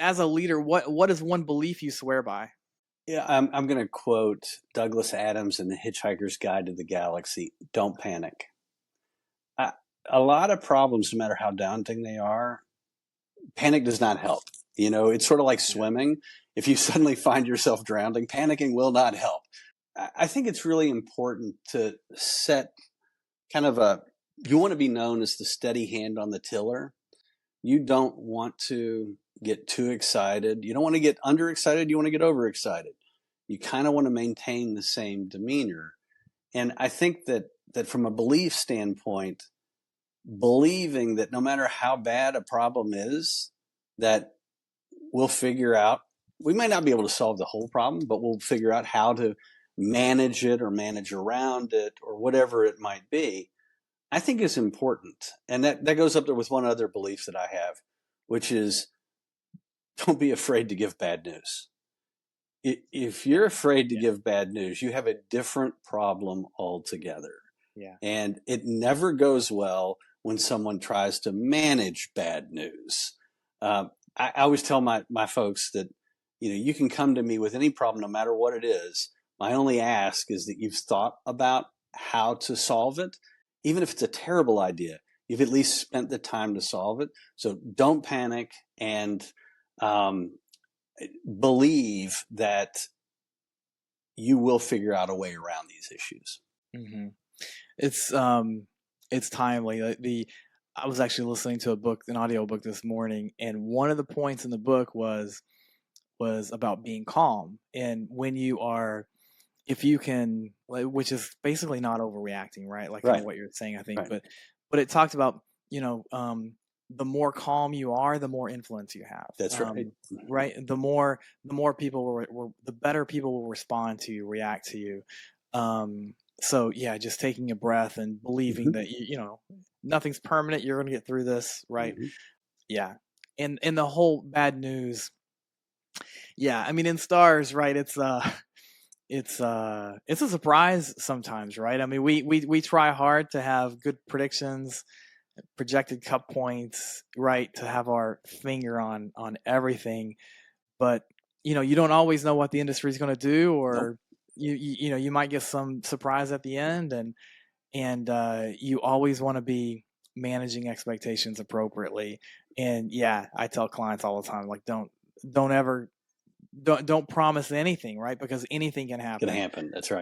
as a leader, what is one belief you swear by? Yeah, I'm going to quote Douglas Adams in The Hitchhiker's Guide to the Galaxy. Don't panic. I, a lot of problems, no matter how daunting they are, panic does not help. It's sort of like Yeah. swimming. If you suddenly find yourself drowning, panicking will not help. I think it's really important to set kind of you want to be known as the steady hand on the tiller. You don't want to get too excited. You don't want to get underexcited. You want to get overexcited. You kind of want to maintain the same demeanor. And I think that from a belief standpoint, believing that no matter how bad a problem is, that we'll figure out, we might not be able to solve the whole problem, but we'll figure out how to manage it or manage around it or whatever it might be, I think is important. And that goes up there with one other belief that I have, which is don't be afraid to give bad news. If you're afraid to give bad news, you have a different problem altogether. Yeah. And it never goes well when someone tries to manage bad news. I always tell my folks that, you can come to me with any problem, no matter what it is. My only ask is that you've thought about how to solve it. Even if it's a terrible idea, you've at least spent the time to solve it. So don't panic and believe that you will figure out a way around these issues. Mm-hmm. It's timely. I was actually listening to an audio book this morning, and one of the points in the book was about being calm. And when you are, if you can, which is basically not overreacting, right? Like kind of what you're saying, I think. Right. But it talked about, the more calm you are, the more influence you have. That's right. Right. The more people the better people will respond to you, react to you. So yeah, just taking a breath and believing that nothing's permanent. You're going to get through this, right? Mm-hmm. Yeah. And the whole bad news. Yeah, I mean, in stars, right? It's a surprise sometimes, right? I mean, we try hard to have good predictions, projected cut points, right? To have our finger on everything, but you don't always know what the industry is going to do, or Nope. you might get some surprise at the end, and you always want to be managing expectations appropriately. And yeah, I tell clients all the time, like, don't ever don't promise anything, right? Because anything can Can happen. happen. That's right.